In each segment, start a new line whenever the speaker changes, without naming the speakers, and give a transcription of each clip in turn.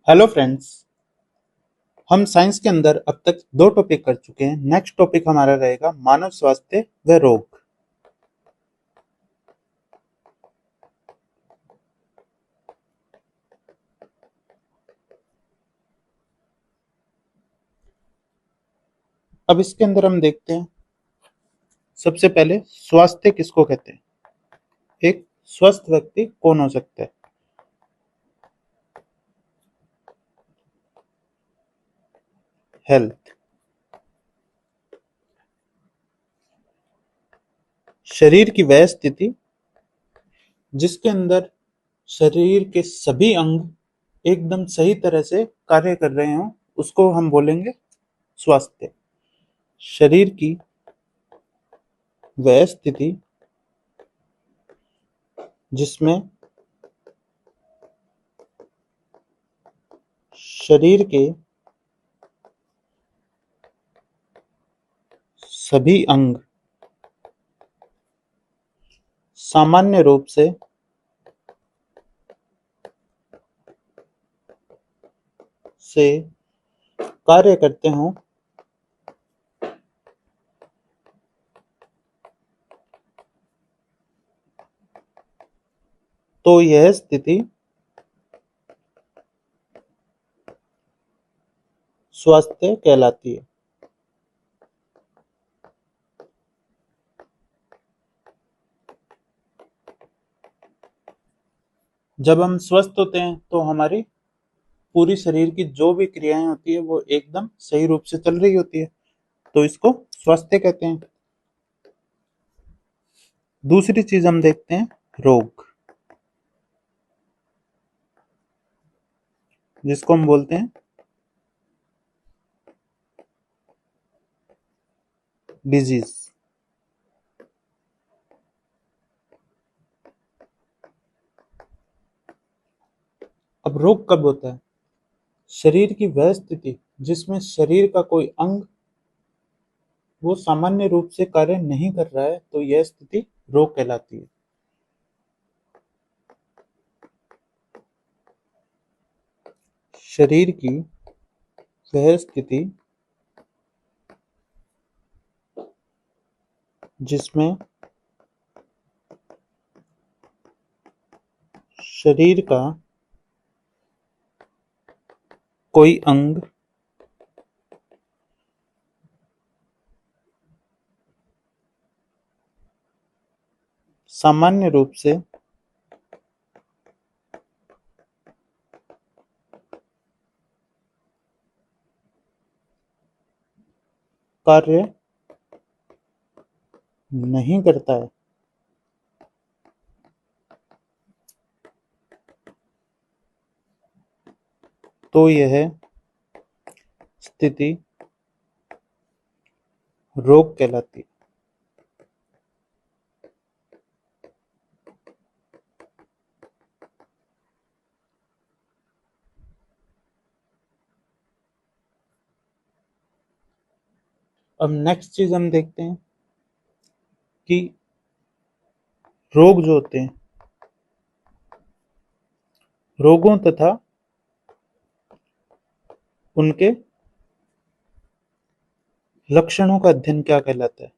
Hello friends. हम science के अंदर अब तक दो टॉपिक कर चुके हैं। नेक्स्ट टॉपिक हमारा रहेगा मानव स्वास्थ्य व रोग। अब इसके अंदर हम देखते हैं, सबसे पहले स्वास्थ्य किसको कहते हैं। एक स्वस्थ व्यक्ति कौन हो सकता है। हेल्थ, शरीर की वह स्थिति जिसके अंदर शरीर के सभी अंग एकदम सही तरह से कार्य कर रहे हों, उसको हम बोलेंगे स्वास्थ्य। शरीर की वह स्थिति जिसमें शरीर के सभी अंग सामान्य रूप से कार्य करते हों, तो यह स्थिति स्वास्थ्य कहलाती है। जब हम स्वस्थ होते हैं तो हमारी पूरी शरीर की जो भी क्रियाएं होती है वो एकदम सही रूप से चल रही होती है, तो इसको स्वास्थ्य कहते हैं। दूसरी चीज हम देखते हैं रोग, जिसको हम बोलते हैं डिजीज। अब रोग कब होता है? शरीर की वह स्थिति जिसमें शरीर का कोई अंग वो सामान्य रूप से कार्य नहीं कर रहा है, तो यह स्थिति रोग कहलाती है। शरीर की वह स्थिति जिसमें शरीर का कोई अंग सामान्य रूप से कार्य नहीं करता है, तो यह स्थिति रोग कहलाती है। अब नेक्स्ट चीज हम देखते हैं कि रोग जो होते हैं, रोगों तथा उनके लक्षणों का अध्ययन क्या कहलाता है।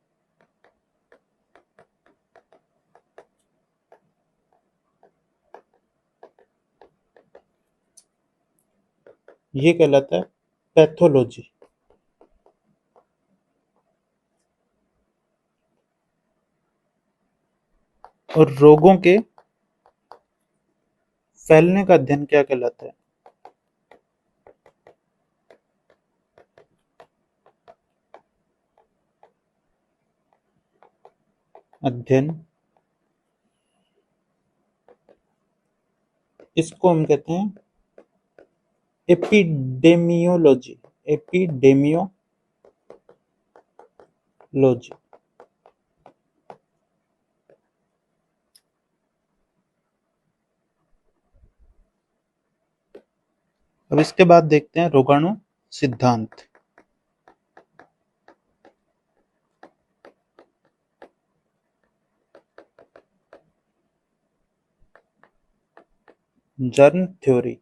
ये कहलाता है पैथोलॉजी। और रोगों के फैलने का अध्ययन क्या कहलाता है? अध्ययन। इसको हम कहते हैं एपिडेमियोलॉजी। एपिडेमियोलॉजी। अब इसके बाद देखते हैं रोगाणु सिद्धांत। Germ theory.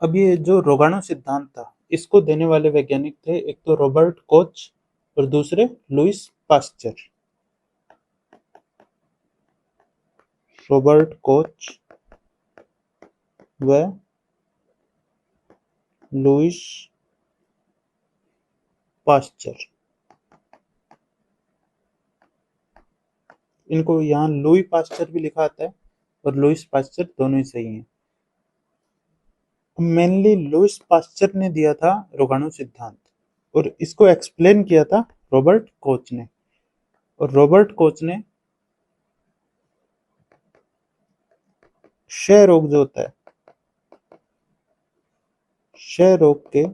अब ये जो रोगाणु सिद्धांत था, इसको देने वाले वैज्ञानिक थे एक तो रॉबर्ट कोच और दूसरे लुईस पास्चर। रॉबर्ट कोच व लुईस पास्चर। इनको यहाँ लुई पास्चर भी लिखा आता है और लुईस पास्चर दोनों ही सही हैं। मेनली लुईस पास्चर ने दिया था रोगाणु सिद्धांत और इसको एक्सप्लेन किया था रॉबर्ट कोच ने। और रॉबर्ट कोच ने क्षय रोग जो होता है, क्षय रोग के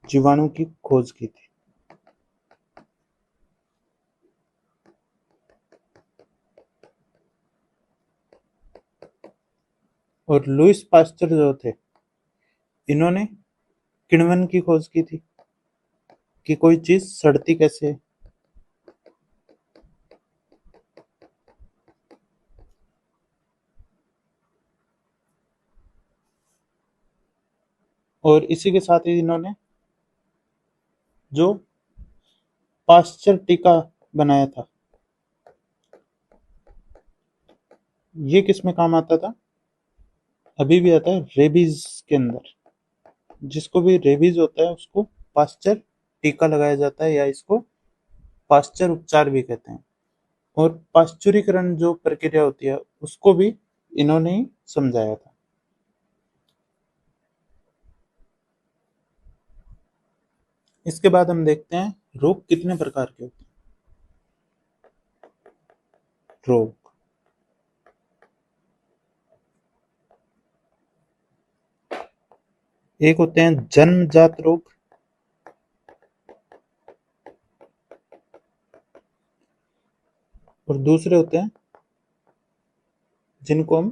जीवाणु की खोज की थी। और लुईस पास्चर जो थे, इन्होंने किण्वन की खोज की थी कि कोई चीज सड़ती कैसे है। और इसी के साथ ही इन्होंने जो पास्चर टीका बनाया था, ये किस में काम आता था? अभी भी आता है रेबीज के अंदर। जिसको भी रेबीज होता है उसको पास्चर टीका लगाया जाता है या इसको पास्चर उपचार भी कहते हैं। और पाश्चुरीकरण जो प्रक्रिया होती है उसको भी इन्होंने ही समझाया था। इसके बाद हम देखते हैं रोग कितने प्रकार के होते हैं। रोग एक होते हैं जन्मजात रोग, और दूसरे होते हैं जिनको हम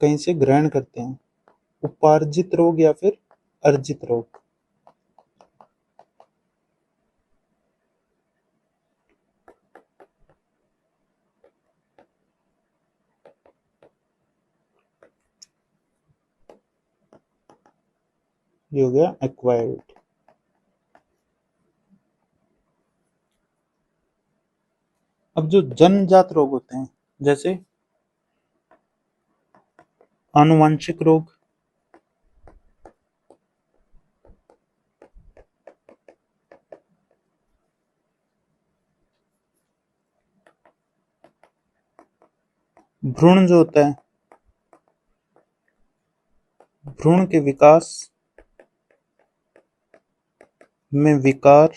कहीं से ग्रहण करते हैं, उपार्जित रोग या फिर अर्जित रोग। ये हो गया एक्वायर्ड। अब जो जन्मजात रोग होते हैं, जैसे आनुवांशिक रोग, भ्रूण जो होता है, भ्रूण के विकास में विकार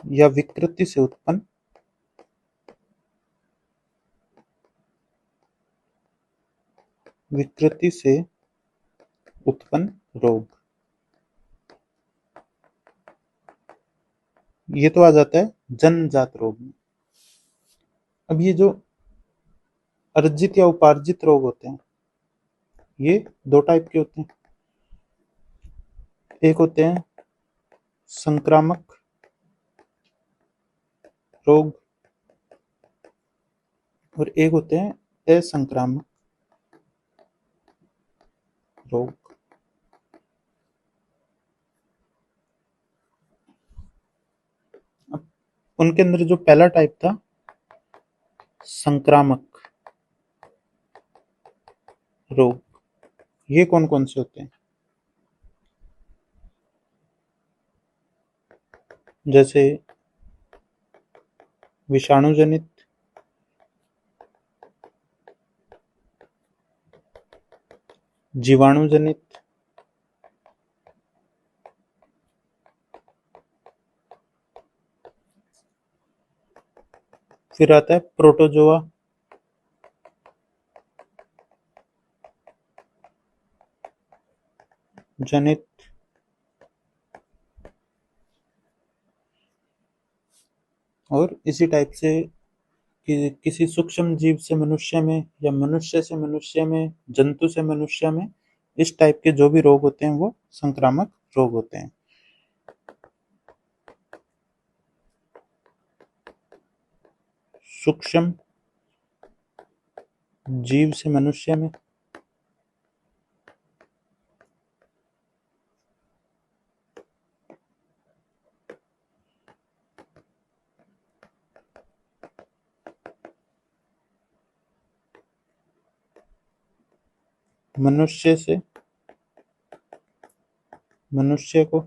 या विकृति से उत्पन्न रोग, ये तो आ जाता है जन्मजात रोग में। अब ये जो अर्जित या उपार्जित रोग होते हैं, ये दो टाइप के होते हैं। एक होते हैं संक्रामक रोग और एक होते हैं असंक्रामक रोग। अब उनके अंदर जो पहला टाइप था संक्रामक रोग, ये कौन कौन से होते हैं? जैसे विषाणु जनित, जीवाणु जनित, फिर आता है प्रोटोजोआ जनित, और इसी टाइप से कि किसी सूक्ष्म जीव से मनुष्य में या मनुष्य से मनुष्य में, जंतु से मनुष्य में, इस टाइप के जो भी रोग होते हैं वो संक्रामक रोग होते हैं। सूक्ष्म जीव से मनुष्य में, मनुष्य से मनुष्य को,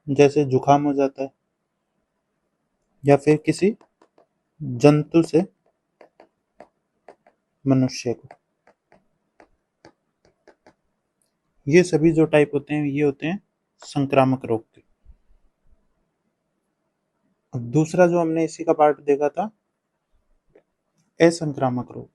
जैसे जुकाम हो जाता है, या फिर किसी जंतु से मनुष्य को। ये सभी जो टाइप होते हैं ये होते हैं संक्रामक रोग के। अब दूसरा जो हमने इसी का पार्ट देखा था, असंक्रामक रोग।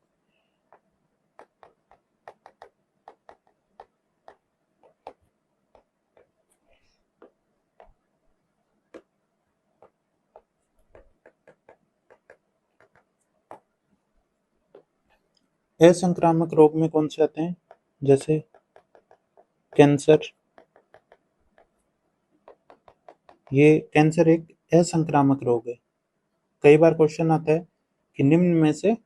असंक्रामक रोग में कौन से आते हैं, जैसे कैंसर। ये कैंसर एक असंक्रामक रोग है। कई बार क्वेश्चन आता है कि निम्न में से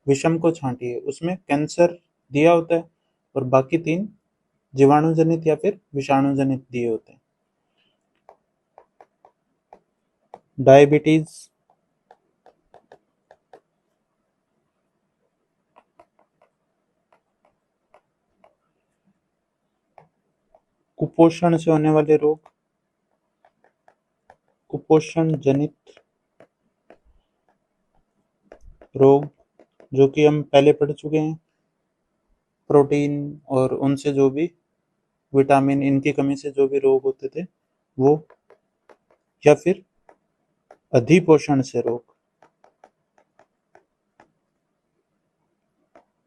विषम को छांटिए, उसमें कैंसर दिया होता है और बाकी तीन जीवाणु जनित या फिर विषाणु जनित दिए होते हैं। डायबिटीज, कुपोषण से होने वाले रोग, कुपोषण जनित रोग जो कि हम पहले पढ़ चुके हैं, प्रोटीन और उनसे जो भी विटामिन इनकी कमी से जो भी रोग होते थे वो, या फिर अधिपोषण से रोग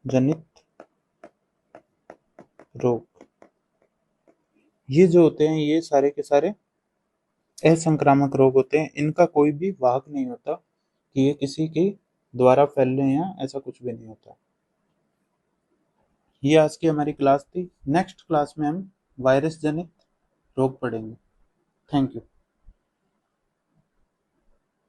जनित रोग, ये जो होते हैं ये सारे के सारे असंक्रामक रोग होते हैं। इनका कोई भी वाहक नहीं होता कि ये किसी के द्वारा फैल रहे हैं, ऐसा कुछ भी नहीं होता। ये आज की हमारी क्लास थी। नेक्स्ट क्लास में हम वायरस जनित रोग पढ़ेंगे। Thank you.